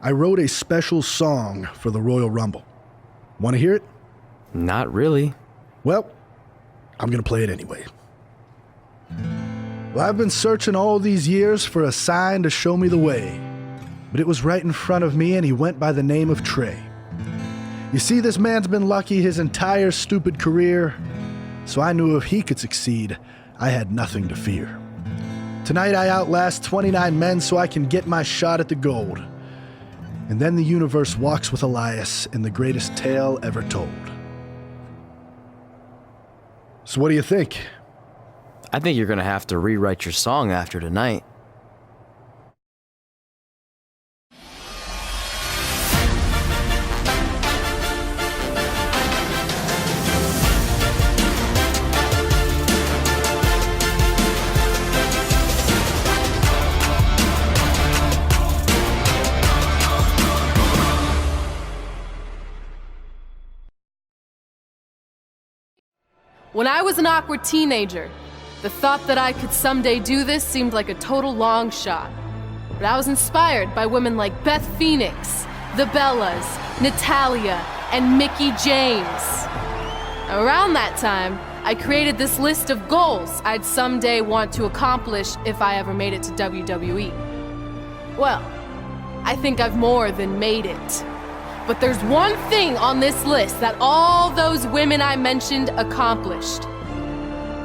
I wrote a special song for the Royal Rumble. Want to hear it? Not really. Well, I'm going to play it anyway. Well, I've been searching all these years for a sign to show me the way, but it was right in front of me, and he went by the name of Trey. You see, this man's been lucky his entire stupid career, so I knew if he could succeed, I had nothing to fear. Tonight I outlast 29 men so I can get my shot at the gold. And then the universe walks with Elias in the greatest tale ever told. So what do you think? I think you're gonna have to rewrite your song after tonight. When I was an awkward teenager, the thought that I could someday do this seemed like a total long shot. But I was inspired by women like Beth Phoenix, the Bellas, Natalia, and Mickie James. Around that time, I created this list of goals I'd someday want to accomplish if I ever made it to WWE. Well, I think I've more than made it. But there's one thing on this list that all those women I mentioned accomplished.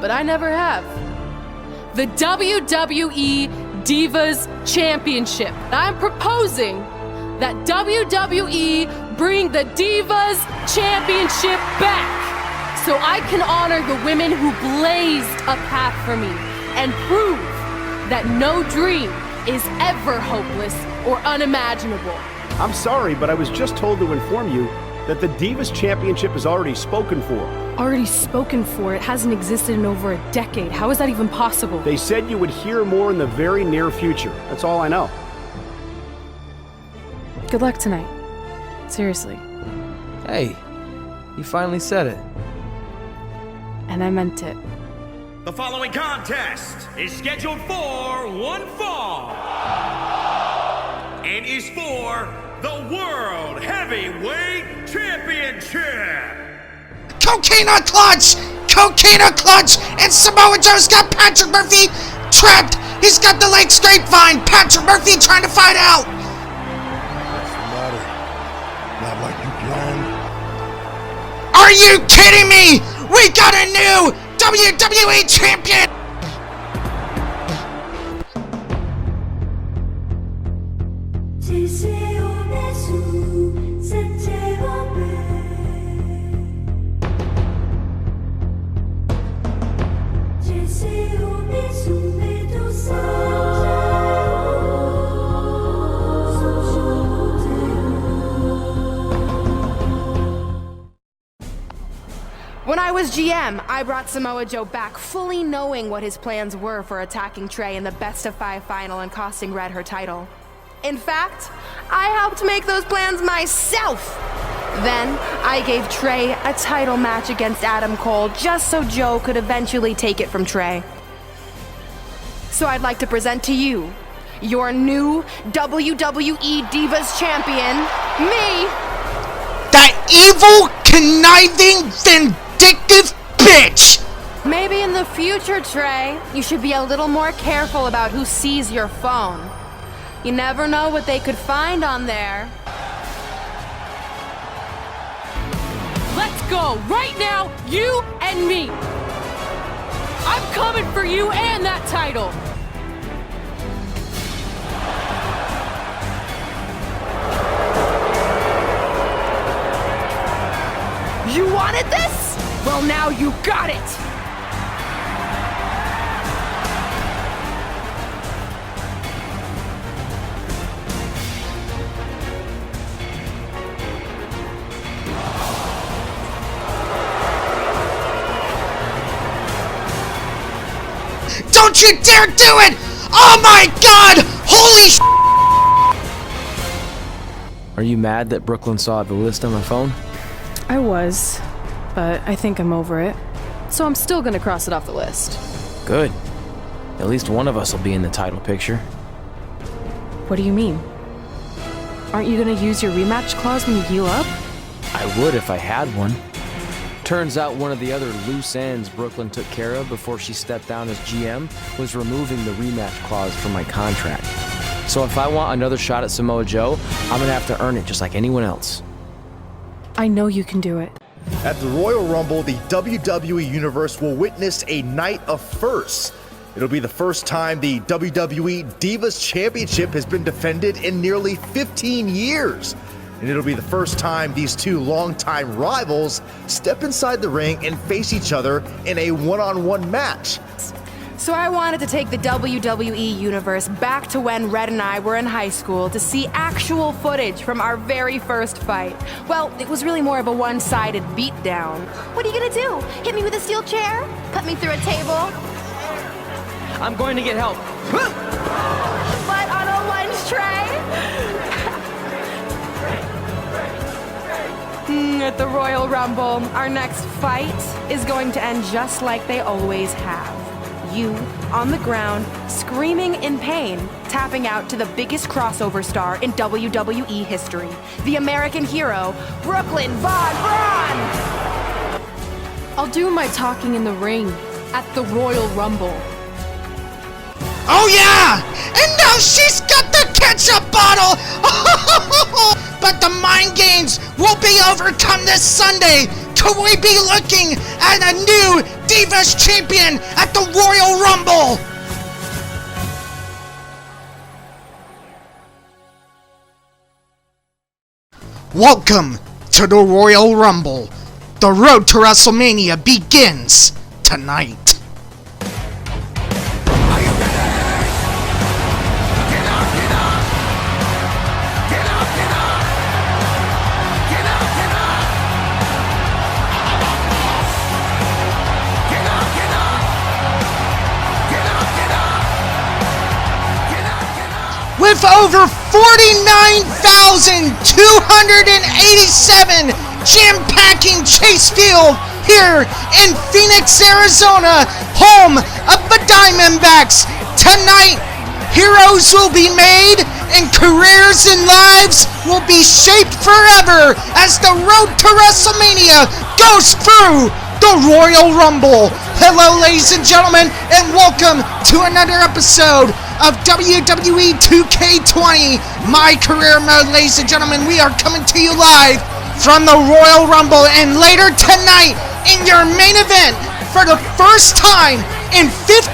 But I never have. The WWE Divas Championship. I'm proposing that WWE bring the Divas Championship back so I can honor the women who blazed a path for me and prove that no dream is ever hopeless or unimaginable. I'm sorry, but I was just told to inform you that the Divas Championship is already spoken for. Already spoken for? It hasn't existed in over a decade. How is that even possible? They said you would hear more in the very near future. That's all I know. Good luck tonight. Seriously. Hey, you finally said it. And I meant it. The following contest is scheduled for one fall and is for the World Heavyweight Championship. Coquina clutch! Coquina clutch! And Samoa Joe's got Patrick Murphy trapped! He's got the legs grapevine! Patrick Murphy trying to fight out! What's the matter? Not like you planned? Are you kidding me? We got a new WWE champion! When I was GM, I brought Samoa Joe back fully knowing what his plans were for attacking Trey in the best-of-5 final and costing Red her title. In fact, I helped make those plans myself. Then, I gave Trey a title match against Adam Cole just so Joe could eventually take it from Trey. So I'd like to present to you your new WWE Divas Champion, me! That evil, conniving, vindictive bitch! Maybe in the future, Trey, you should be a little more careful about who sees your phone. You never know what they could find on there. Let's go, right now, you and me! I'm coming for you and that title! You wanted this? Well, now you got it! Don't you dare do it! Oh my god! Holy sh**! Are you mad that Brooklyn saw the list on my phone? I was, but I think I'm over it. So I'm still gonna cross it off the list. Good. At least one of us will be in the title picture. What do you mean? Aren't you gonna use your rematch clause when you heal up? I would if I had one. Turns out one of the other loose ends Brooklyn took care of before she stepped down as GM was removing the rematch clause from my contract. So if I want another shot at Samoa Joe, I'm gonna have to earn it just like anyone else. I know you can do it. At the Royal Rumble, the WWE Universe will witness a night of firsts. It'll be the first time the WWE Divas Championship has been defended in nearly 15 years. And it'll be the first time these two longtime rivals step inside the ring and face each other in a one-on-one match. So I wanted to take the WWE Universe back to when Red and I were in high school to see actual footage from our very first fight. Well, it was really more of a one-sided beatdown. What are you gonna do? Hit me with a steel chair? Put me through a table? I'm going to get help. But on a lunch tray? At the Royal Rumble, our next fight is going to end just like they always have. You, on the ground, screaming in pain, tapping out to the biggest crossover star in WWE history, the American hero, Brooklyn Von Braun! I'll do my talking in the ring at the Royal Rumble. Oh yeah! And now she's got the ketchup bottle! But the mind games will be overcome this Sunday. Could we be looking at a new Divas Champion at the Royal Rumble? Welcome to the Royal Rumble. The road to WrestleMania begins tonight. With over 49,287 jam-packing Chase Field here in Phoenix, Arizona, home of the Diamondbacks. Tonight, heroes will be made and careers and lives will be shaped forever as the road to WrestleMania goes through the Royal Rumble. Hello, ladies and gentlemen, and welcome to another episode of WWE 2K20, my career mode, ladies and gentlemen. We are coming to you live from the Royal Rumble, and later tonight in your main event, for the first time in 15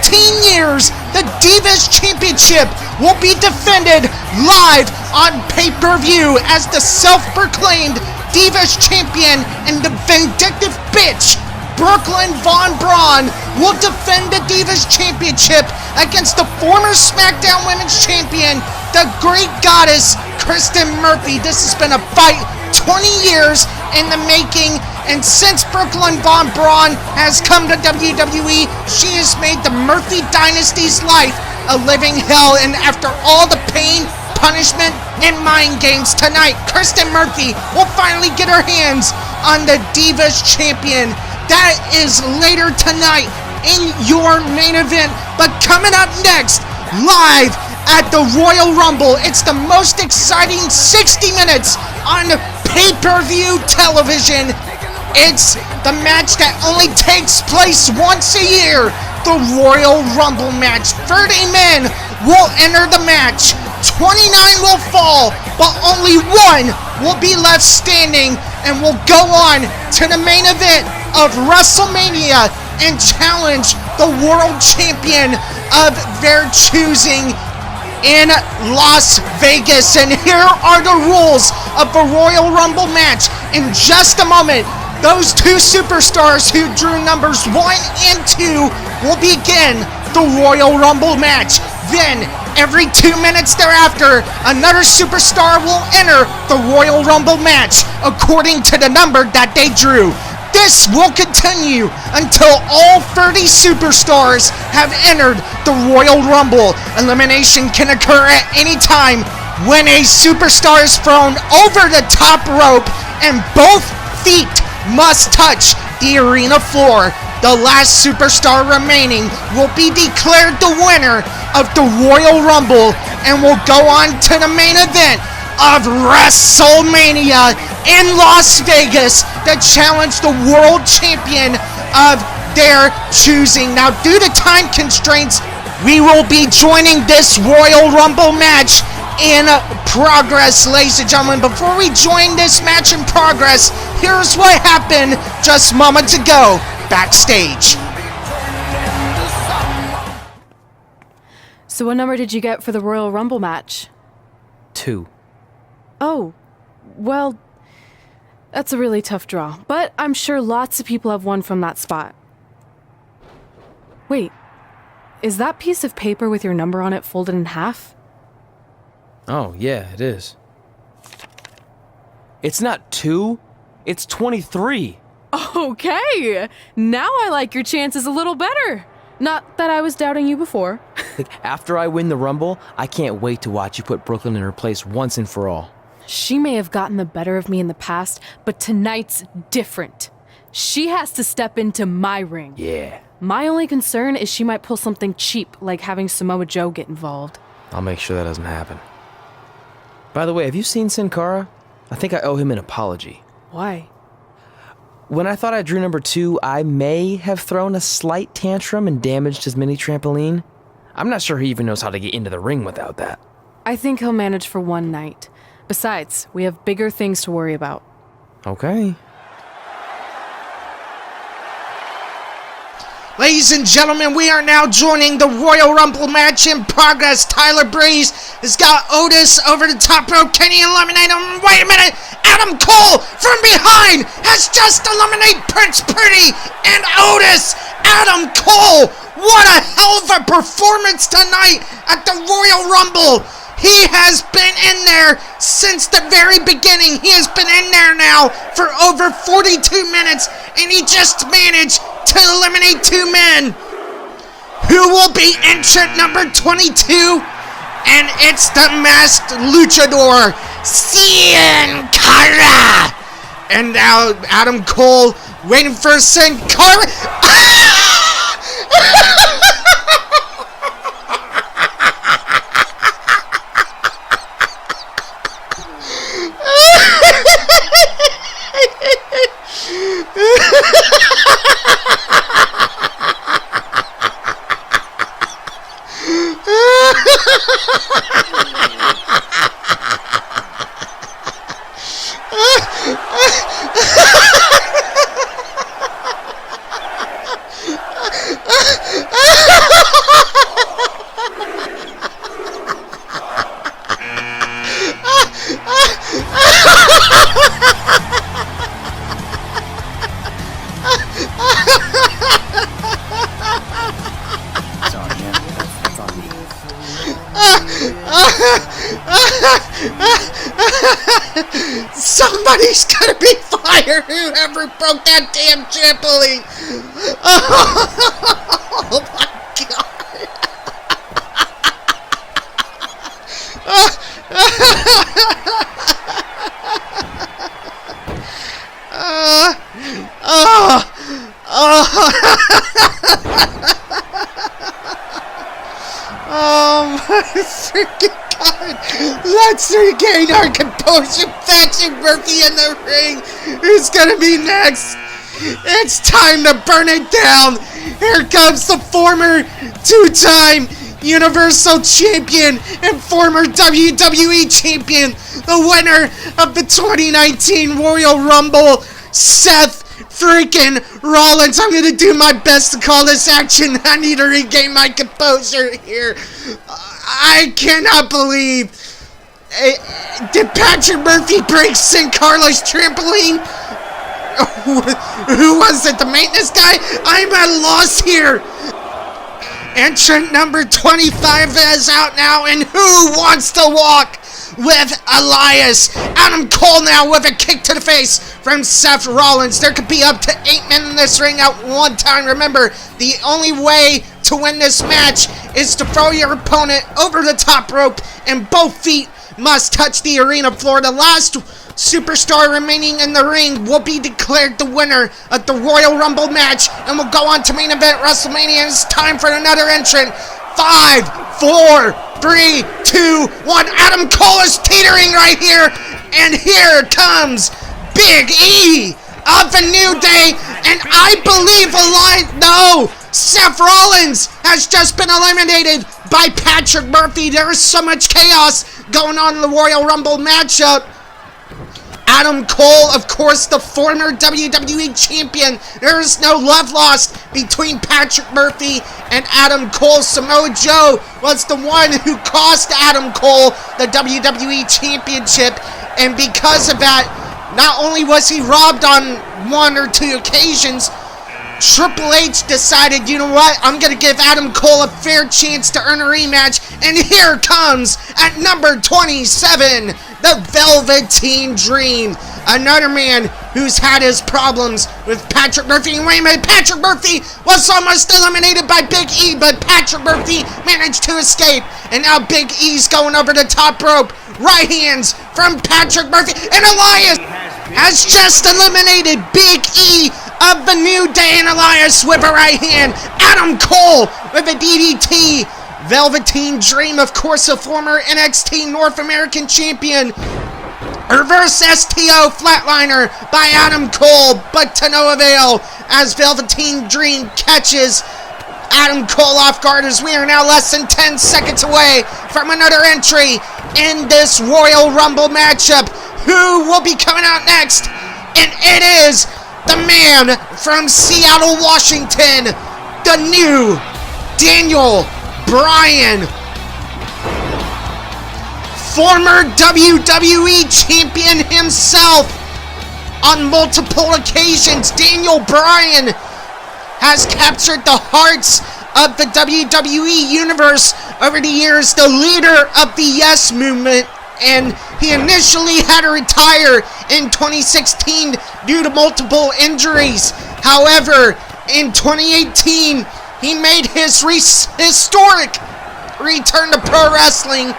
years, the Divas Championship will be defended live on pay-per-view as the self-proclaimed Divas Champion and the vindictive bitch Brooklyn Von Braun will defend the Divas Championship against the former SmackDown Women's Champion, the Greek Goddess, Kristen Murphy. This has been a fight 20 years in the making, and since Brooklyn Von Braun has come to WWE, she has made the Murphy Dynasty's life a living hell, and after all the pain, punishment, and mind games tonight, Kristen Murphy will finally get her hands on the Divas Champion. That is later tonight in your main event. But coming up next, live at the Royal Rumble, it's the most exciting 60 minutes on pay-per-view television. It's the match that only takes place once a year, the Royal Rumble match. 30 men will enter the match. 29 will fall, but only one will be left standing and will go on to the main event of WrestleMania and challenge the world champion of their choosing in Las Vegas. And here are the rules of the Royal Rumble match. In just a moment, those two superstars who drew numbers 1 and 2 will begin the Royal Rumble match. Then, every 2 minutes thereafter, another superstar will enter the Royal Rumble match according to the number that they drew. This will continue until all 30 superstars have entered the Royal Rumble. Elimination can occur at any time when a superstar is thrown over the top rope and both feet must touch the arena floor. The last superstar remaining will be declared the winner of the Royal Rumble and will go on to the main event of WrestleMania in Las Vegas to challenge the world champion of their choosing. Now, due to time constraints, we will be joining this Royal Rumble match in progress, ladies and gentlemen. Before we join this match in progress, here's what happened just moments ago backstage. So what number did you get for the Royal Rumble match? 2. Oh, well, that's a really tough draw, but I'm sure lots of people have won from that spot. Wait, is that piece of paper with your number on it folded in half? Oh, yeah, it is. It's not 2, it's 23. Okay, now I like your chances a little better. Not that I was doubting you before. After I win the Rumble, I can't wait to watch you put Brooklyn in her place once and for all. She may have gotten the better of me in the past, but tonight's different. She has to step into my ring. Yeah. My only concern is she might pull something cheap, like having Samoa Joe get involved. I'll make sure that doesn't happen. By the way, have you seen Sin Cara? I think I owe him an apology. Why? When I thought I drew number 2, I may have thrown a slight tantrum and damaged his mini trampoline. I'm not sure he even knows how to get into the ring without that. I think he'll manage for one night. Besides, we have bigger things to worry about. Okay. Ladies and gentlemen, we are now joining the Royal Rumble match in progress. Tyler Breeze has got Otis over the top rope. Can he eliminate him? Wait a minute! Adam Cole from behind has just eliminated Prince Pretty and Otis. Adam Cole, what a hell of a performance tonight at the Royal Rumble. He has been in there since the very beginning. He has been in there now for over 42 minutes, and he just managed to eliminate 2 men. Who will be entrant number 22? And it's the masked luchador, Sin Cara. And now Adam Cole waiting for Sin Cara. Somebody's gonna be fired, whoever broke that damn trampoline. Oh my god. Oh my freaking god. Let's regain our composure. Patrick Murphy in the ring. Who's gonna be next? It's time to burn it down. Here comes the former 2-time Universal Champion and former WWE Champion, the winner of the 2019 Royal Rumble, Seth freaking Rollins. I'm gonna do my best to call this action. I need to regain my composure here. I cannot believe. Did Patrick Murphy break Sin Cara's trampoline? Who was it? The maintenance guy? I'm at a loss here. Entrant number 25 is out now, and who wants to walk with Elias? Adam Cole now with a kick to the face from Seth Rollins. There could be up to 8 men in this ring at one time. Remember, the only way to win this match is to throw your opponent over the top rope, and both feet must touch the arena floor. The last superstar remaining in the ring will be declared the winner of the Royal Rumble match and will go on to main event WrestleMania. It's time for another entrant. 5, 4, 3, 2, 1. Adam Cole is teetering right here. And here comes Big E of the New Day. And I believe Seth Rollins has just been eliminated by Patrick Murphy. There is so much chaos going on in the Royal Rumble matchup. Adam Cole, of course, the former WWE Champion. There is no love lost between Patrick Murphy and Adam Cole. Samoa Joe was the one who cost Adam Cole the WWE Championship. And because of that, not only was he robbed on 1 or 2 occasions, Triple H decided, you know what, I'm going to give Adam Cole a fair chance to earn a rematch. And here comes, at number 27, the Velveteen Dream. Another man who's had his problems with Patrick Murphy. And wait a minute, Patrick Murphy was almost eliminated by Big E, but Patrick Murphy managed to escape. And now Big E's going over the top rope. Right hands from Patrick Murphy. And Elias has just eliminated Big E of the New Day, and Elias with a right hand. Adam Cole with a DDT. Velveteen Dream, of course, a former NXT North American champion. Reverse STO flatliner by Adam Cole, but to no avail as Velveteen Dream catches Adam Cole off guard, as we are now less than 10 seconds away from another entry in this Royal Rumble matchup. Who will be coming out next? And it is the man from Seattle, Washington, the new Daniel Bryan. Former WWE Champion himself on multiple occasions, Daniel Bryan has captured the hearts of the WWE Universe over the years, the leader of the Yes Movement, and he initially had to retire in 2016 due to multiple injuries. However, in 2018, he made his historic return to pro wrestling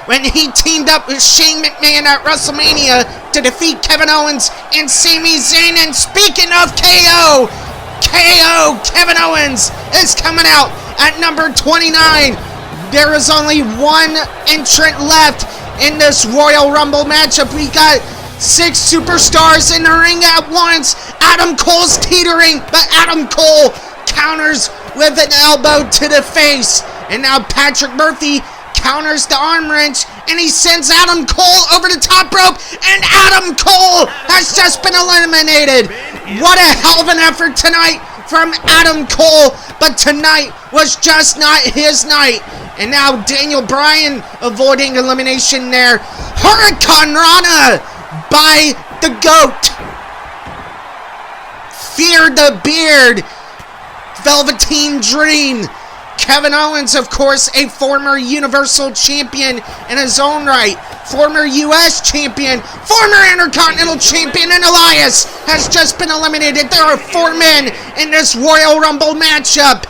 when he teamed up with Shane McMahon at WrestleMania to defeat Kevin Owens and Sami Zayn. And speaking of KO, Kevin Owens is coming out at number 29. There is only one entrant left in this Royal Rumble matchup. We got 6 superstars in the ring at once. Adam Cole's teetering, but Adam Cole counters with an elbow to the face. And now Patrick Murphy counters the arm wrench, and he sends Adam Cole over the top rope, and Adam Cole has just been eliminated. What a hell of an effort tonight from Adam Cole, but tonight was just not his night. And now Daniel Bryan avoiding elimination there. Hurricane Rana by the GOAT. Fear the Beard. Velveteen Dream. Kevin Owens, of course, a former Universal Champion in his own right. Former U.S. Champion. Former Intercontinental Champion. And Elias has just been eliminated. There are 4 men in this Royal Rumble matchup.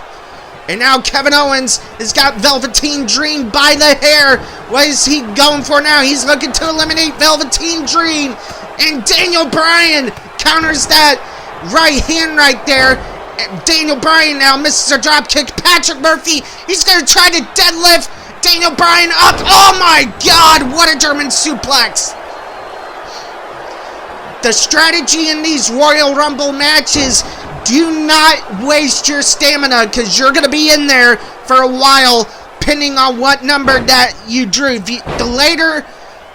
And now Kevin Owens has got Velveteen Dream by the hair. What is he going for now? He's looking to eliminate Velveteen Dream. And Daniel Bryan counters that right hand right there. And Daniel Bryan now misses a drop kick. Patrick Murphy, he's going to try to deadlift Daniel Bryan up. Oh my God, what a German suplex. The strategy in these Royal Rumble matches, do not waste your stamina, because you're going to be in there for a while, depending on what number that you drew. The later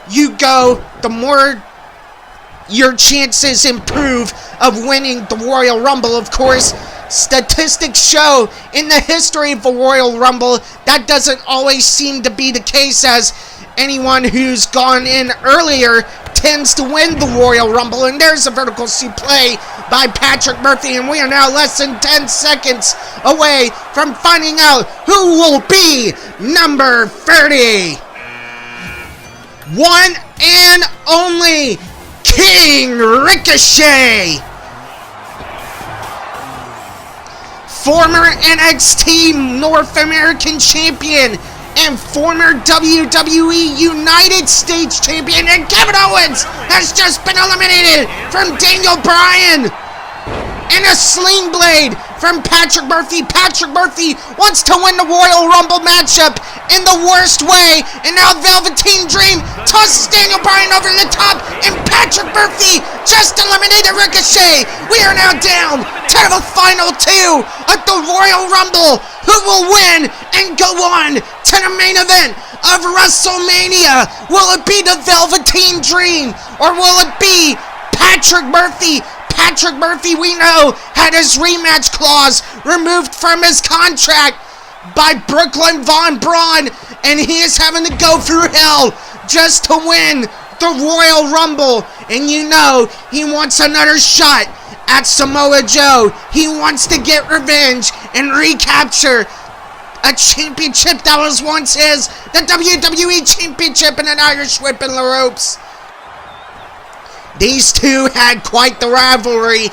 you go, the more your chances improve of winning the Royal Rumble. Of course, statistics show in the history of the Royal Rumble that doesn't always seem to be the case, as anyone who's gone in earlier tends to win the Royal Rumble. And there's a vertical suplex by Patrick Murphy, and we are now less than 10 seconds away from finding out who will be number 30. One and only King Ricochet. Former NXT North American Champion and former WWE United States Champion, and Kevin Owens has just been eliminated from Daniel Bryan. and a sling blade from Patrick Murphy. Patrick Murphy wants to win the Royal Rumble matchup in the worst way. And now Velveteen Dream tosses Daniel Bryan over the top, and Patrick Murphy just eliminated Ricochet. We are now down to the final two of the Royal Rumble. Who will win and go on to the main event of WrestleMania? Will it be the Velveteen Dream, or will it be Patrick Murphy? Patrick Murphy, we know, had his rematch clause removed from his contract by Brooklyn Von Braun, and he is having to go through hell just to win the Royal Rumble. And you know, he wants another shot at Samoa Joe. He wants to get revenge and recapture a championship that was once his, the WWE Championship, and an Irish whip in the ropes. These two had quite the rivalry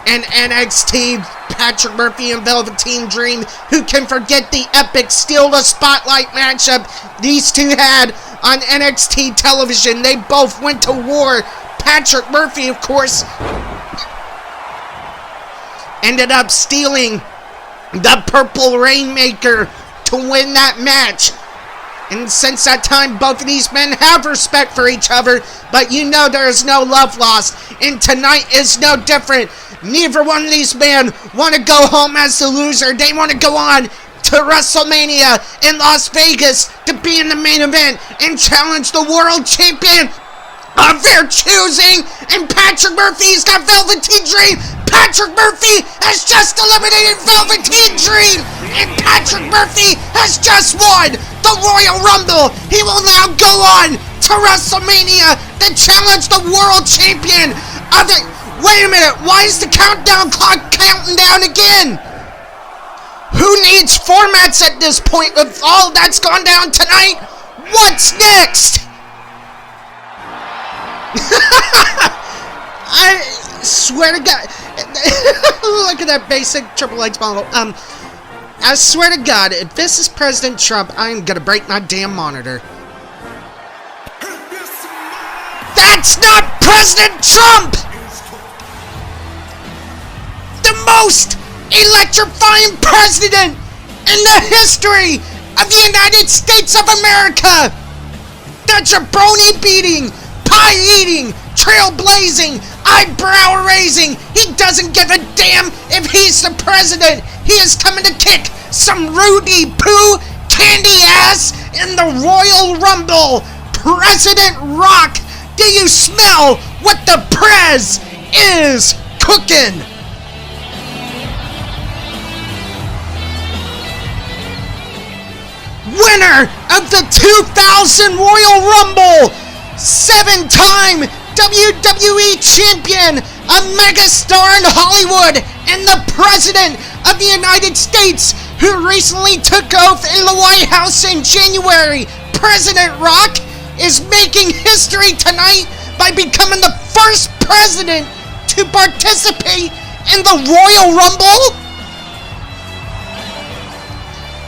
in NXT. Patrick Murphy and Velveteen Dream. Who can forget the epic Steal the Spotlight matchup these two had on NXT television? They both went to war. Patrick Murphy, of course, ended up stealing the Purple Rainmaker to win that match. And since that time, both of these men have respect for each other, but you know there is no love lost. And tonight is no different. Neither one of these men want to go home as the loser. They want to go on to WrestleMania in Las Vegas to be in the main event and challenge the world champion of their choosing. And Patrick Murphy's got Velveteen Dream. Patrick Murphy has just eliminated Velveteen Dream, and Patrick Murphy has just won the Royal Rumble. He will now go on to WrestleMania to challenge the world champion of the... Wait a minute, why is the countdown clock counting down again? Who needs formats at this point with all that's gone down tonight? What's next? I swear to God. Look at that basic Triple H model. I swear to God, if this is President Trump, I'm gonna break my damn monitor. That's not President Trump! The most electrifying president in the history of the United States of America! The jabroni beating, pie eating, trailblazing, eyebrow raising. He doesn't give a damn if he's the president. He is coming to kick some Rudy Poo candy ass in the Royal Rumble. President Rock, do you smell what the Prez is cooking? Winner of the 2000 Royal Rumble, 7-time WWE Champion, a megastar in Hollywood, and the President of the United States, who recently took oath in the White House in January. President Rock is making history tonight by becoming the first president to participate in the Royal Rumble.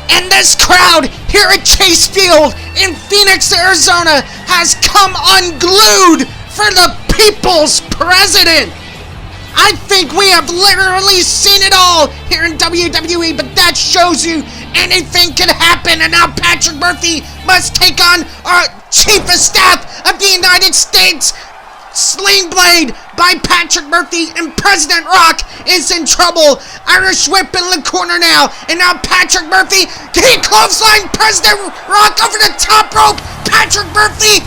And this crowd here at Chase Field in Phoenix, Arizona has come unglued for the people's president. I think we have literally seen it all here in WWE, but that shows you anything can happen. And now Patrick Murphy must take on our Chief of Staff of the United States. Sling blade by Patrick Murphy, and President Rock is in trouble. Irish whip in the corner now, and now Patrick Murphy, he clothesline President Rock over the top rope. Patrick Murphy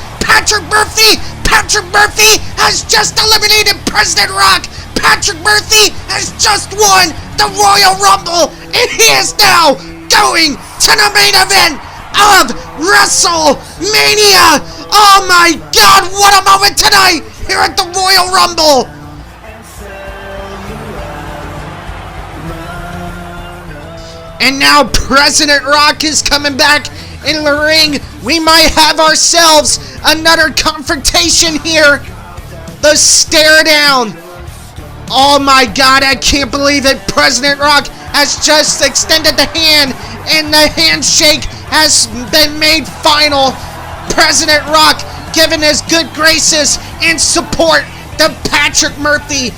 has just eliminated President Rock. Patrick Murphy has just won the Royal Rumble, and he is now going to the main event of WrestleMania. Oh my God, what a moment tonight here at the Royal Rumble. And now President Rock is coming back in the ring. We might have ourselves another confrontation here. The stare down. Oh my God, I can't believe it. President Rock has just extended the hand, and the handshake has been made final. President Rock giving his good graces and support to Patrick Murphy.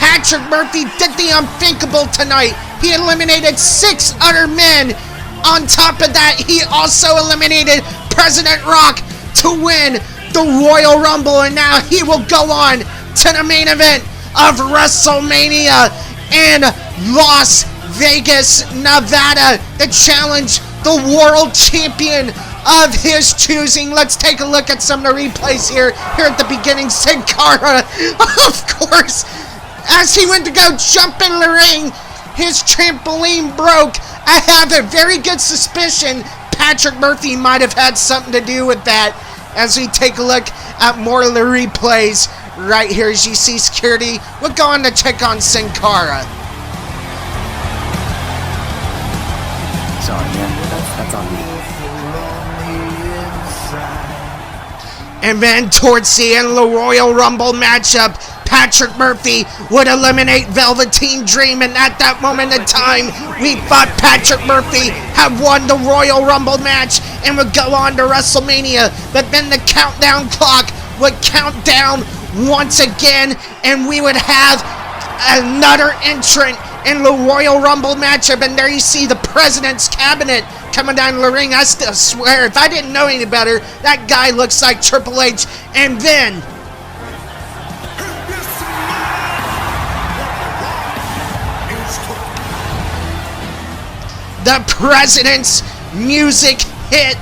Patrick Murphy did the unthinkable tonight. He eliminated 6 other men. On top of that, he also eliminated President Rock to win the Royal Rumble, and now he will go on to the main event of WrestleMania in Las Vegas, Nevada, to challenge the world champion of his choosing. Let's take a look at some of the replays here at the beginning. Sin Cara, of course, as he went to go jump in the ring, his trampoline broke. I have a very good suspicion Patrick Murphy might have had something to do with that. As we take a look at more of the replays right here, as you see security, we'll go on to check on Sin Cara. Sorry, man. That's on me. And then towards the end of the Royal Rumble matchup, Patrick Murphy would eliminate Velveteen Dream, and at that moment in time, we thought Patrick Murphy had won the Royal Rumble match and would go on to WrestleMania, but then the countdown clock would count down once again, and we would have another entrant in the Royal Rumble matchup. And there you see the President's Cabinet coming down the ring. I still swear, if I didn't know any better, that guy looks like Triple H. And then the President's music hit,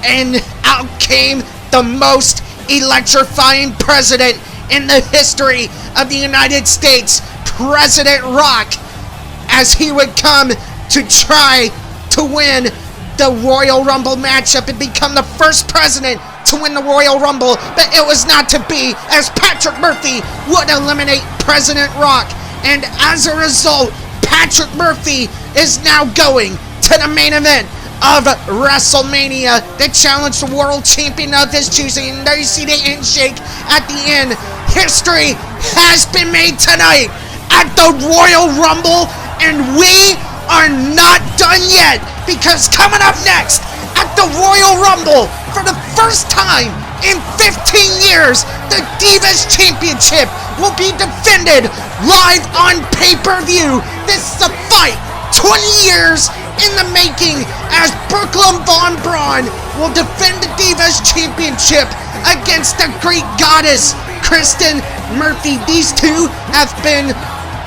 and out came the most electrifying president in the history of the United States, President Rock, as he would come to try to win the Royal Rumble matchup and become the first president to win the Royal Rumble. But it was not to be, as Patrick Murphy would eliminate President Rock, and as a result, Patrick Murphy is now going to the main event of WrestleMania to challenge the world champion of his choosing. And there you see the handshake at the end. History has been made tonight at the Royal Rumble, and we are not done yet, because coming up next at the Royal Rumble, for the first time in 15 years, the Divas Championship will be defended live on pay-per-view. This is a fight 20 years in the making, as Brooklyn Von Braun will defend the Divas Championship against the Greek goddess Kristen Murphy. These two have been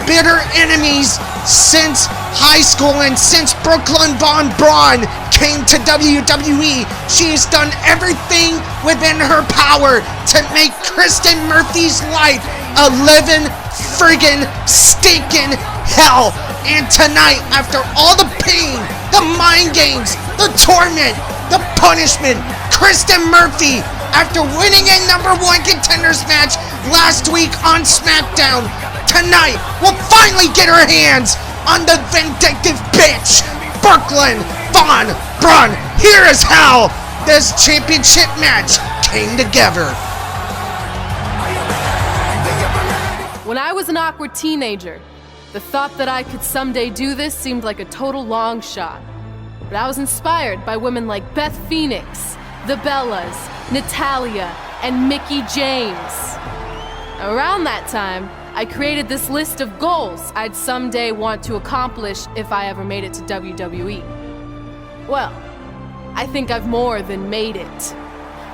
bitter enemies since high school, and since Brooklyn Von Braun came to WWE, she has done everything within her power to make Kristen Murphy's life a living friggin' stinking hell. And tonight, after all the pain, the mind games, the torment, the punishment, Kristen Murphy, after winning a #1 contenders match last week on SmackDown, tonight will finally get her hands on the vindictive bitch, Brooklyn Von Braun. Here is how this championship match came together. When I was an awkward teenager, the thought that I could someday do this seemed like a total long shot. But I was inspired by women like Beth Phoenix, the Bellas, Natalia, and Mickie James. Around that time, I created this list of goals I'd someday want to accomplish if I ever made it to WWE. Well, I think I've more than made it.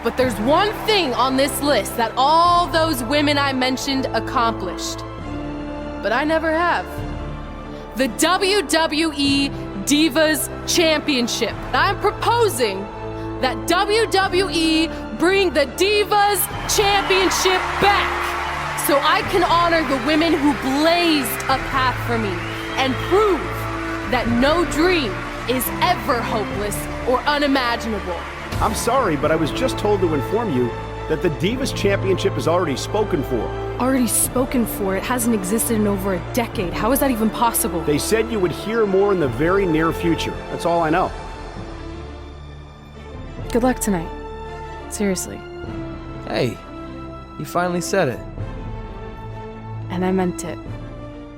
But there's one thing on this list that all those women I mentioned accomplished, but I never have. The WWE Divas Championship. I'm proposing that WWE bring the Divas Championship back, so I can honor the women who blazed a path for me and prove that no dream is ever hopeless or unimaginable. I'm sorry, but I was just told to inform you that the Divas Championship is already spoken for. Already spoken for? It hasn't existed in over a decade. How is that even possible? They said you would hear more in the very near future. That's all I know. Good luck tonight. Seriously. Hey, you finally said it. And I meant it.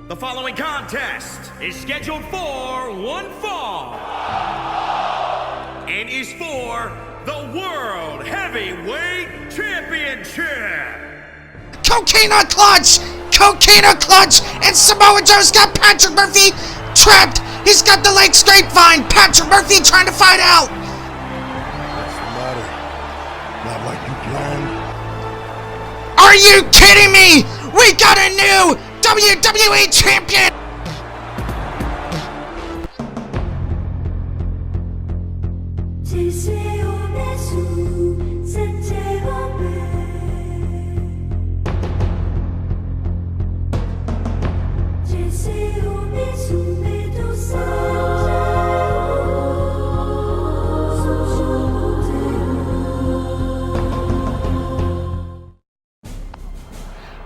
The following contest is scheduled for one fall and is for the World Heavyweight Championship. Cocaine on clutch! Coquina clutch, and Samoa Joe's got Patrick Murphy trapped. He's got the leg scrape fine. Patrick Murphy trying to fight out. What's the matter? Not like you planned? Are you kidding me? We got a new WWE champion.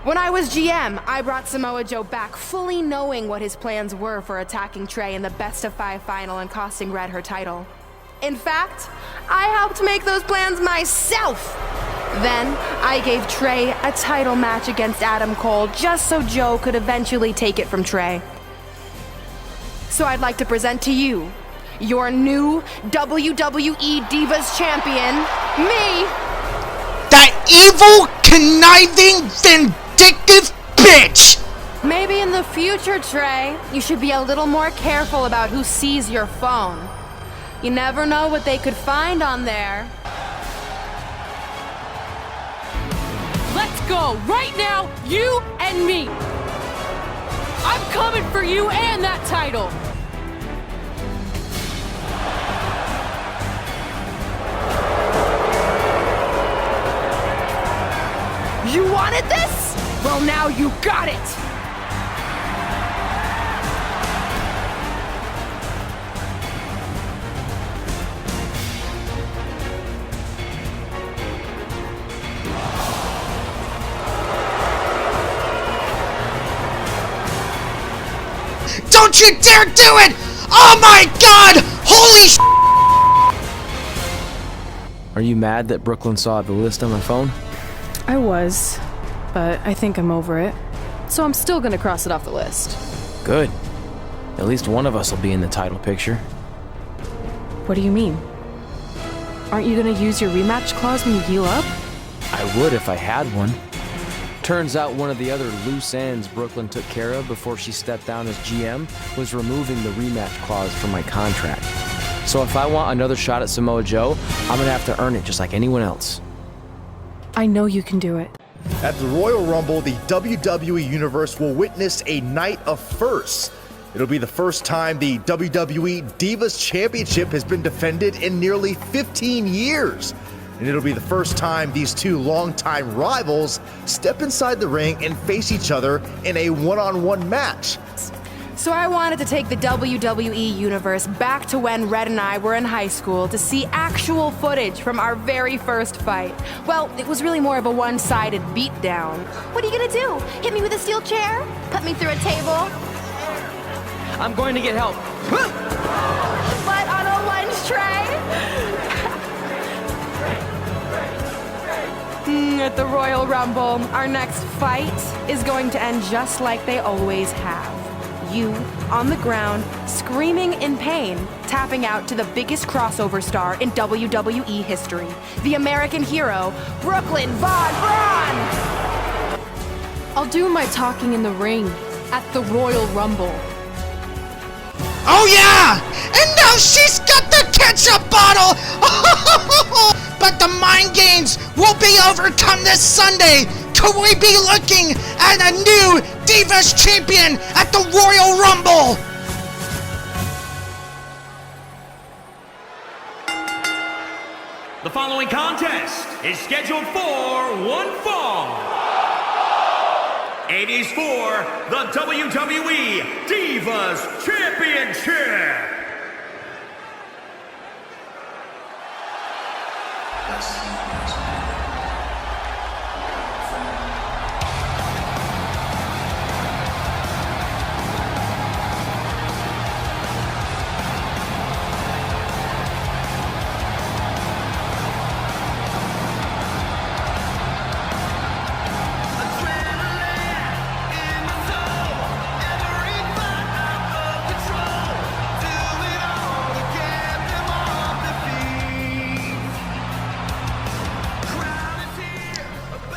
When I was GM, I brought Samoa Joe back fully knowing what his plans were for attacking Trey in the best-of-5 final and costing Red her title. In fact, I helped make those plans myself. Then, I gave Trey a title match against Adam Cole just so Joe could eventually take it from Trey. So I'd like to present to you your new WWE Divas Champion, me! That evil, conniving, vindictive bitch! Maybe in the future, Trey, you should be a little more careful about who sees your phone. You never know what they could find on there. Let's go, right now, you and me! I'm coming for you and that title! You wanted this? Well, now you got it! Don't you dare do it! Oh my god! Holy sh**! Are you mad that Brooklyn saw the list on my phone? I was, but I think I'm over it. So I'm still gonna cross it off the list. Good. At least one of us will be in the title picture. What do you mean? Aren't you gonna use your rematch clause when you heal up? I would if I had one. Turns out one of the other loose ends Brooklyn took care of before she stepped down as GM was removing the rematch clause from my contract. So if I want another shot at Samoa Joe, I'm gonna have to earn it just like anyone else. I know you can do it. At the Royal Rumble, the WWE Universe will witness a night of firsts. It'll be the first time the WWE Divas Championship has been defended in nearly 15 years. And it'll be the first time these two longtime rivals step inside the ring and face each other in a one-on-one match. So I wanted to take the WWE Universe back to when Red and I were in high school to see actual footage from our very first fight. Well, it was really more of a one-sided beatdown. What are you gonna do? Hit me with a steel chair? Put me through a table? I'm going to get help. But on a lunch tray? At the Royal Rumble, our next fight is going to end just like they always have. You, on the ground, screaming in pain, tapping out to the biggest crossover star in WWE history, the American hero, Brooklyn Von Braun! I'll do my talking in the ring at the Royal Rumble. Oh yeah! And now she's got the ketchup bottle! But the mind games will be overcome this Sunday! Could we be looking at a new Divas Champion at the Royal Rumble? The following contest is scheduled for one fall. It is for the WWE Divas Championship.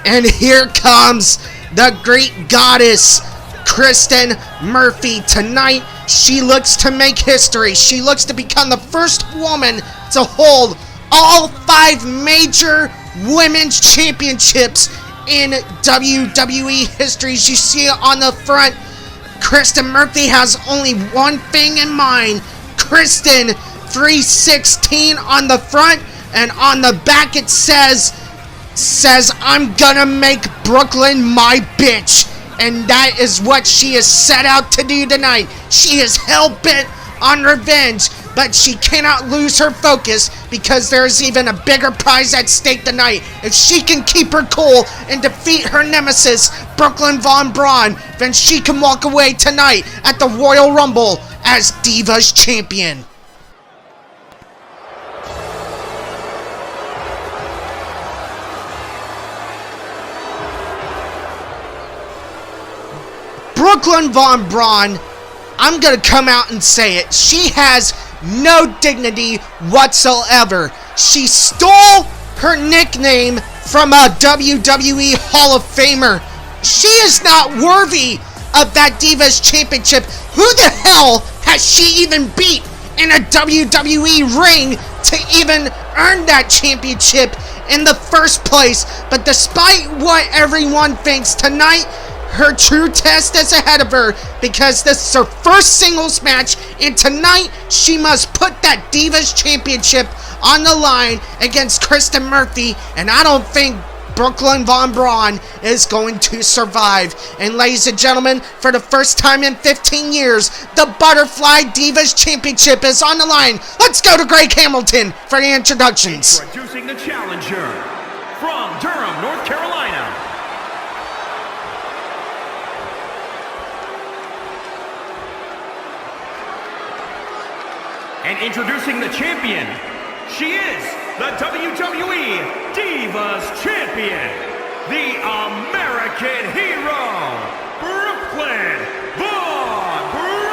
And here comes the Greek goddess, Kristen Murphy. Tonight, she looks to make history. She looks to become the first woman to hold all 5 major women's championships in WWE history. As you see it on the front, Kristen Murphy has only one thing in mind. Kristen 316 on the front, and on the back it says I'm gonna make Brooklyn my bitch. And that is what she is set out to do tonight. She is hell-bent on revenge, but she cannot lose her focus because there is even a bigger prize at stake tonight. If she can keep her cool and defeat her nemesis, Brooklyn Von Braun, then she can walk away tonight at the Royal Rumble as Divas Champion. Brooklyn Von Braun, I'm gonna come out and say it, she has no dignity whatsoever. She stole her nickname from a WWE Hall of Famer. She is not worthy of that Divas Championship. Who the hell has she even beat in a WWE ring to even earn that championship in the first place? But despite what everyone thinks tonight, her true test is ahead of her, because this is her first singles match, and tonight she must put that Divas Championship on the line against Kristen Murphy, and I don't think Brooklyn Von Braun is going to survive. And ladies and gentlemen, for the first time in 15 years, the Butterfly Divas Championship is on the line. Let's go to Greg Hamilton for the introductions. Introducing the challenger from Durham, North Carolina. And introducing the champion, she is the WWE Divas Champion, the American Hero, Brooklyn Von Braun.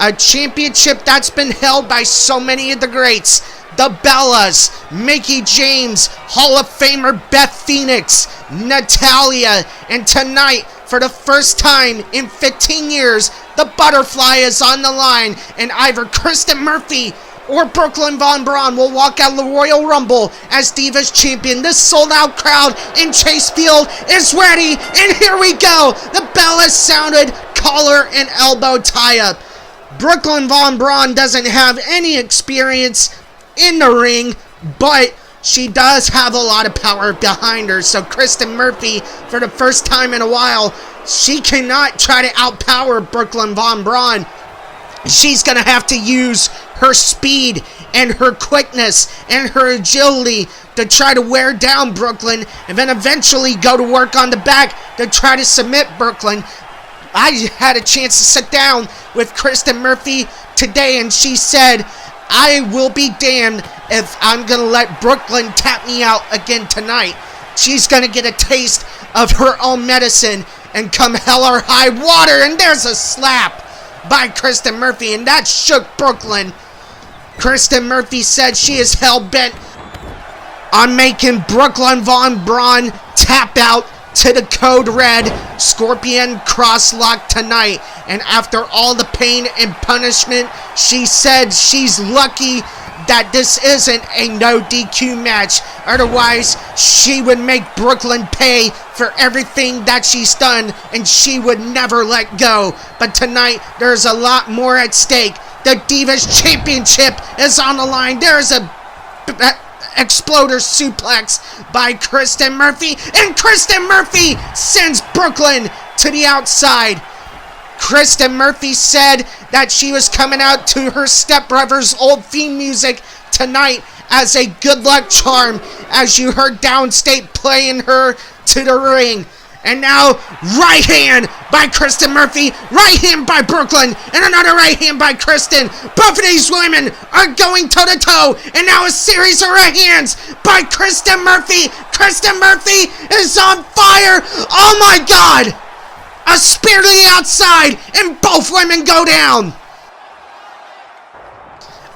A championship that's been held by so many of the greats. The Bellas, Mickie James, Hall of Famer Beth Phoenix, Natalya, and tonight, for the first time in 15 years, the Butterfly is on the line, and either Kristen Murphy or Brooklyn Von Braun will walk out of the Royal Rumble as Divas Champion. This sold-out crowd in Chase Field is ready, and here we go. The Bellas sounded collar and elbow tie-up. Brooklyn Von Braun doesn't have any experience in the ring, but she does have a lot of power behind her. So Kristen Murphy, for the first time in a while, she cannot try to outpower Brooklyn Von Braun. She's going to have to use her speed and her quickness and her agility to try to wear down Brooklyn, and then eventually go to work on the back to try to submit Brooklyn. I had a chance to sit down with Kristen Murphy today, and she said, I will be damned if I'm going to let Brooklyn tap me out again tonight. She's going to get a taste of her own medicine and come hell or high water. And there's a slap by Kristen Murphy, and that shook Brooklyn. Kristen Murphy said she is hell-bent on making Brooklyn Von Braun tap out to the Code Red Scorpion Crosslock tonight. And after all the pain and punishment, she said she's lucky that this isn't a no DQ match. Otherwise, she would make Brooklyn pay for everything that she's done, and she would never let go. But tonight, there's a lot more at stake. The Divas Championship is on the line. There's a exploder suplex by Kristen Murphy, and Kristen Murphy sends Brooklyn to the outside. Kristen Murphy said that she was coming out to her stepbrother's old theme music tonight as a good luck charm, as you heard Downstate playing her to the ring. And now, right hand by Kristen Murphy, right hand by Brooklyn, and another right hand by Kristen. Both of these women are going toe-to-toe, and now a series of right hands by Kristen Murphy. Kristen Murphy is on fire. Oh my God! A spear to the outside, and both women go down.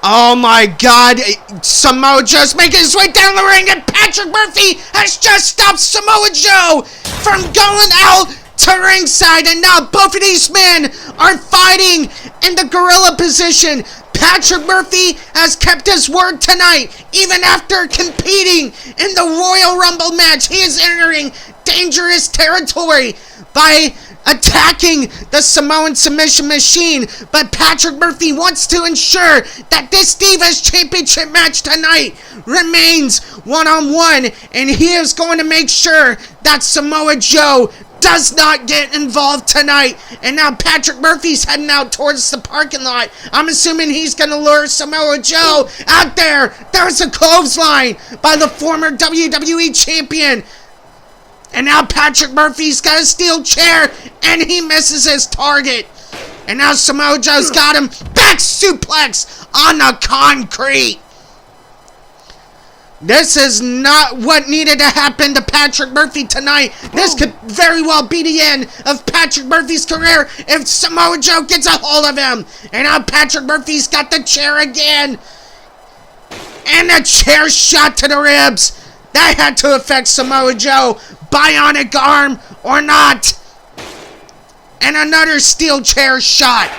Oh my God, Samoa Joe's making his way down the ring, and Patrick Murphy has just stopped Samoa Joe from going out to ringside, and now both of these men are fighting in the gorilla position. Patrick Murphy has kept his word tonight, even after competing in the Royal Rumble match. He is entering dangerous territory by attacking the Samoan submission machine, but Patrick Murphy wants to ensure that this Divas Championship match tonight remains one-on-one, and he is going to make sure that Samoa Joe does not get involved tonight. And now Patrick Murphy's heading out towards the parking lot. I'm assuming he's going to lure Samoa Joe out there. There's a clothesline by the former WWE champion. And now Patrick Murphy's got a steel chair, and he misses his target. And now Samoa Joe's got him. Back suplex on the concrete. This is not what needed to happen to Patrick Murphy tonight. This could very well be the end of Patrick Murphy's career if Samoa Joe gets a hold of him. And now Patrick Murphy's got the chair again. And the chair shot to the ribs. That had to affect Samoa Joe. Bionic arm or not. And another steel chair shot.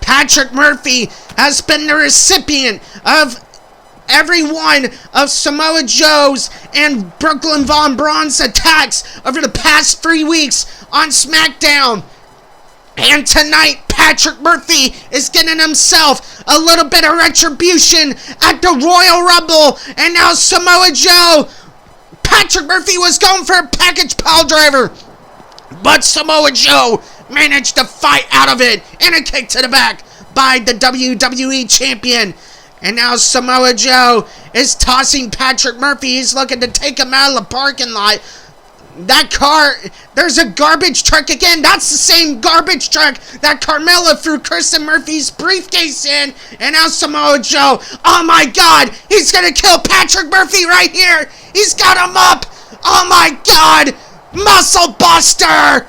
Patrick Murphy has been the recipient of every one of Samoa Joe's and Brooklyn Von Braun's attacks over the past 3 weeks on SmackDown. And tonight, Patrick Murphy is getting himself a little bit of retribution at the Royal Rumble. And now Samoa Joe. Patrick Murphy was going for a package pile driver, but Samoa Joe managed to fight out of it, and a kick to the back by the WWE champion. And now Samoa Joe is tossing Patrick Murphy. He's looking to take him out of the parking lot. That car, there's a garbage truck again. That's the same garbage truck that Carmella threw Kristen Murphy's briefcase in. And now Samoa Joe, oh my God, he's gonna kill Patrick Murphy right here. He's got him up. Oh my God, Muscle Buster.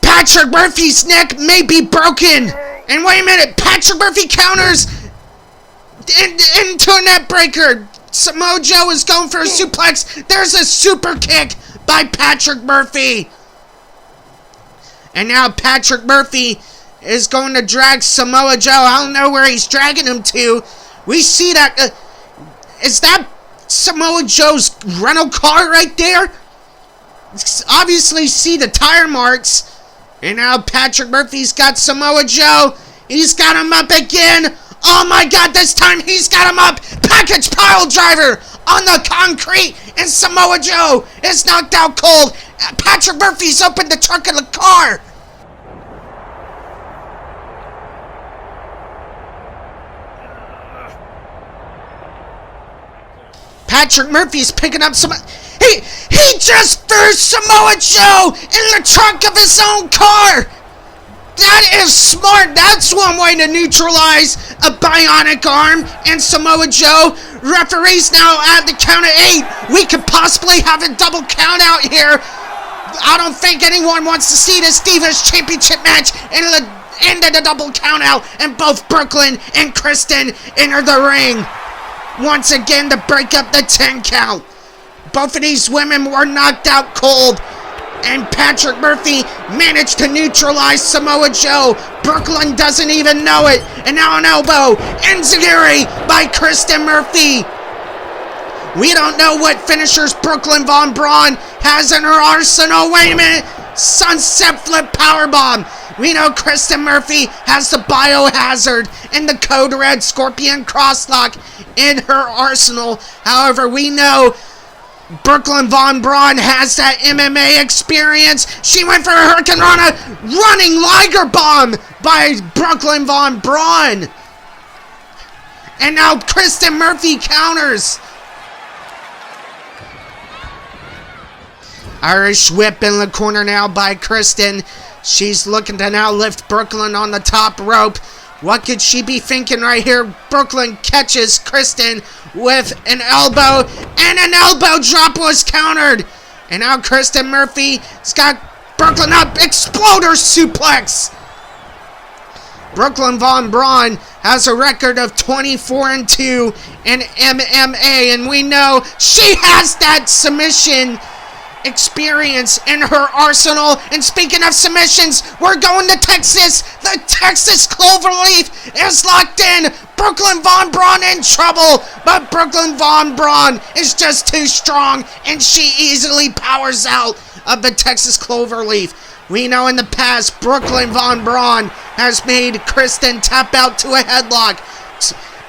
Patrick Murphy's neck may be broken. And wait a minute, Patrick Murphy counters into a net breaker. Samoa Joe is going for a suplex. There's a super kick by Patrick Murphy. And now Patrick Murphy is going to drag Samoa Joe. I don't know where he's dragging him to. We see that. Is that Samoa Joe's rental car right there? Obviously see the tire marks. And now Patrick Murphy's got Samoa Joe. He's got him up again. Oh my God, this time he's got him up. Package pile driver on the concrete. And Samoa Joe is knocked out cold. Patrick Murphy's opened the trunk of the car. Patrick Murphy's picking up some... He just threw Samoa Joe in the trunk of his own car! That is smart! That's one way to neutralize a bionic arm. And Samoa Joe, referees now at the count of 8. We could possibly have a double count out here. I don't think anyone wants to see this Divas Championship match in the end of the double count out. And both Brooklyn and Kristen enter the ring once again to break up the 10 count. Both of these women were knocked out cold, and Patrick Murphy managed to neutralize Samoa Joe. Brooklyn doesn't even know it. And now an elbow, enziguri by Kristen Murphy. We don't know what finishers Brooklyn Von Braun has in her arsenal. Wait a minute. Sunset flip powerbomb. We know Kristen Murphy has the biohazard and the code red scorpion crosslock in her arsenal. However, we know Brooklyn Von Braun has that MMA experience. She went for a Hurricane Rana, running Liger Bomb by Brooklyn Von Braun. And now Kristen Murphy counters. Irish whip in the corner now by Kristen. She's looking to now lift Brooklyn on the top rope. What could she be thinking right here? Brooklyn catches Kristen with an elbow, and an elbow drop was countered. And now Kristen Murphy's got Brooklyn up. Exploder suplex. Brooklyn Von Braun has a record of 24-2 in MMA, and we know she has that submission experience in her arsenal. And speaking of submissions, we're going to Texas. The Texas Cloverleaf is locked in. Brooklyn Von Braun in trouble, but Brooklyn Von Braun is just too strong, and she easily powers out of the Texas Cloverleaf. We know in the past, Brooklyn Von Braun has made Kristen tap out to a headlock.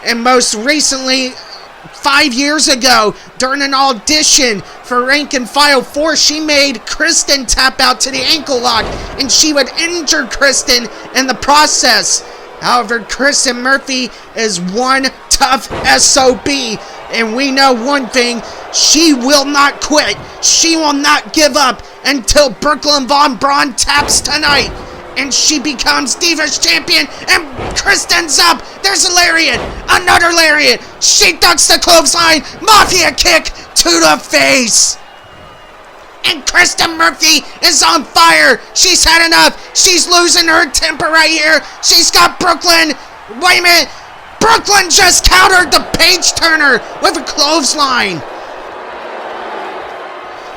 And most recently, 5 years ago, during an audition for Rank and File 4, she made Kristen tap out to the ankle lock, and she would injure Kristen in the process. However, Kristen Murphy is one tough SOB, and we know one thing: she will not quit. She will not give up until Brooklyn Von Braun taps tonight, and she becomes Divas Champion, and Kristen's up. There's a lariat, another lariat. She ducks the clothesline, Mafia kick to the face. And Kristen Murphy is on fire. She's had enough. She's losing her temper right here. She's got Brooklyn. Wait a minute. Brooklyn just countered the page turner with a clothesline.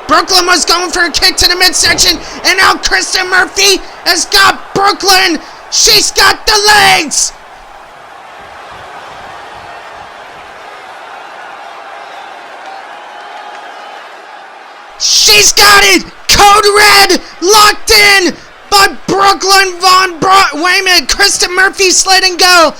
Brooklyn was going for a kick to the midsection, and now Kristen Murphy has got Brooklyn. She's got the legs. She's got it! Code Red locked in by Brooklyn Von Braun. Wait a minute, Kristen Murphy letting go.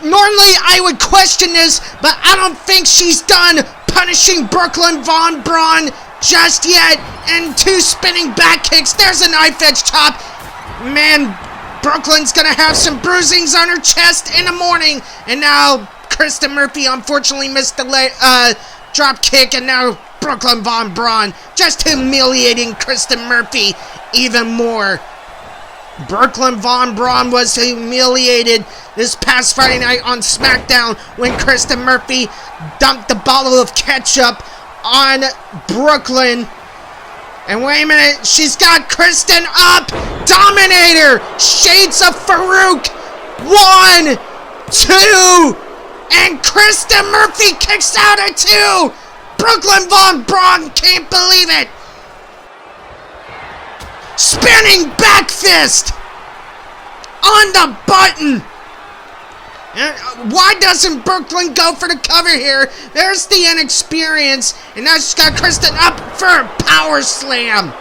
Normally I would question this, but I don't think she's done punishing Brooklyn Von Braun just yet. And 2 spinning back kicks. There's a knife edge chop. Man, Brooklyn's gonna have some bruisings on her chest in the morning. And now Kristen Murphy unfortunately missed the drop kick, and now Brooklyn Von Braun just humiliating Kristen Murphy even more. Brooklyn Von Braun was humiliated this past Friday night on SmackDown when Kristen Murphy dumped the bottle of ketchup on Brooklyn. And wait a minute, she's got Kristen up. Dominator, Shades of Farouk. 1, 2, and Kristen Murphy kicks out at 2. Brooklyn Von Braun can't believe it. Spinning back fist on the button. And why doesn't Brooklyn go for the cover here? There's the inexperience, and now she's got Kristen up for a power slam.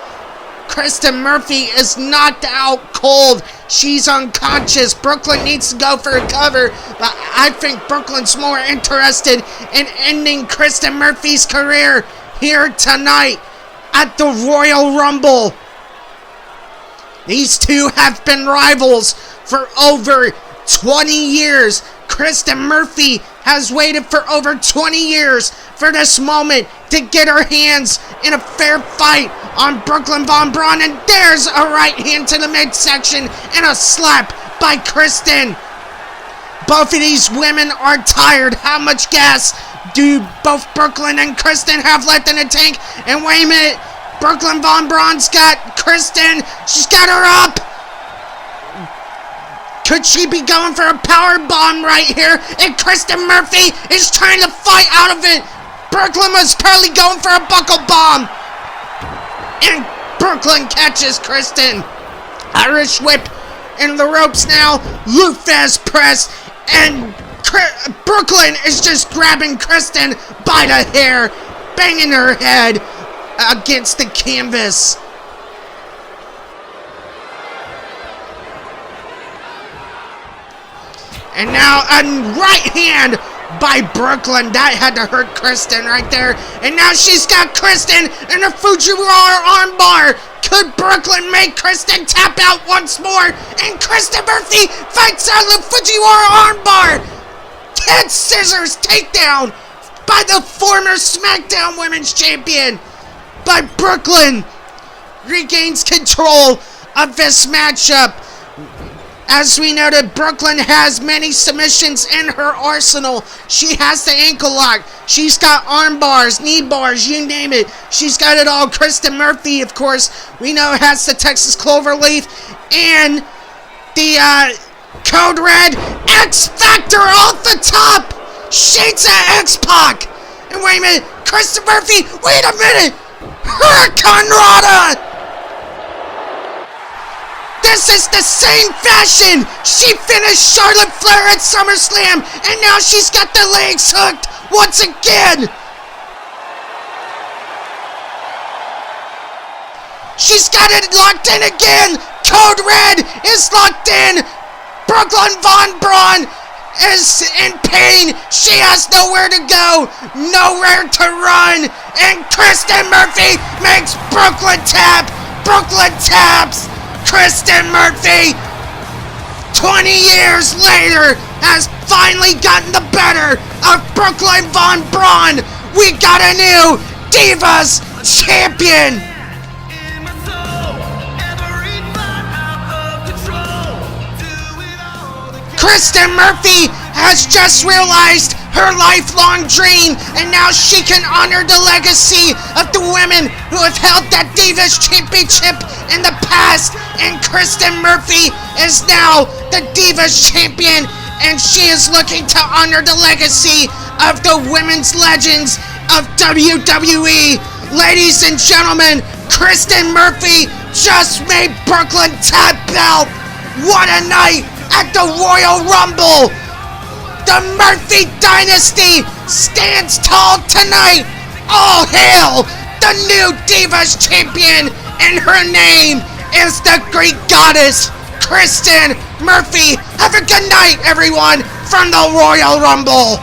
Kristen Murphy is knocked out cold. She's unconscious. Brooklyn needs to go for a cover, but I think Brooklyn's more interested in ending Kristen Murphy's career here tonight at the Royal Rumble. These two have been rivals for over 20 years. Kristen Murphy has waited for over 20 years for this moment to get her hands in a fair fight on Brooklyn Von Braun, and there's a right hand to the midsection and a slap by Kristen. Both of these women are tired. How much gas do both Brooklyn and Kristen have left in the tank? And wait a minute, Brooklyn Von Braun's got Kristen. She's got her up. Could she be going for a power bomb right here? And Kristen Murphy is trying to fight out of it. Brooklyn was probably going for a buckle bomb. And Brooklyn catches Kristen. Irish whip in the ropes now. Lufez press. And Brooklyn is just grabbing Kristen by the hair, banging her head against the canvas. And now a right hand by Brooklyn. That had to hurt Kristen right there. And now she's got Kristen in a Fujiwara armbar. Could Brooklyn make Kristen tap out once more? And Kristen Murphy fights out the Fujiwara armbar. Head scissors takedown by the former SmackDown Women's Champion. But Brooklyn regains control of this matchup As we noted, Brooklyn has many submissions in her arsenal. She has the ankle lock. She's got arm bars, knee bars, you name it. She's got it all. Kristen Murphy, of course, we know has the Texas Cloverleaf and the Code Red X Factor off the top. Shades of X-Pac. And wait a minute, Kristen Murphy, wait a minute. Hurricane Rana. This is the same fashion she finished Charlotte Flair at SummerSlam, and now she's got the legs hooked once again. She's got it locked in again. Code Red is locked in. Brooklyn Von Braun is in pain. She has nowhere to go, nowhere to run. And Kristen Murphy makes Brooklyn tap. Brooklyn taps. Kristen Murphy, 20 years later, has finally gotten the better of Brooklyn Von Braun. We got a new Divas champion. Kristen Murphy has just realized her lifelong dream, and now she can honor the legacy of the women who have held that Divas Championship in the past. And Kristen Murphy is now the Divas Champion, and she is looking to honor the legacy of the women's legends of WWE. Ladies and gentlemen, Kristen Murphy just made Brooklyn tap out. What a night at the Royal Rumble! The Murphy Dynasty stands tall tonight! All hail the new Divas Champion, and her name is the Greek goddess, Kristen Murphy. Have a good night, everyone, from the Royal Rumble!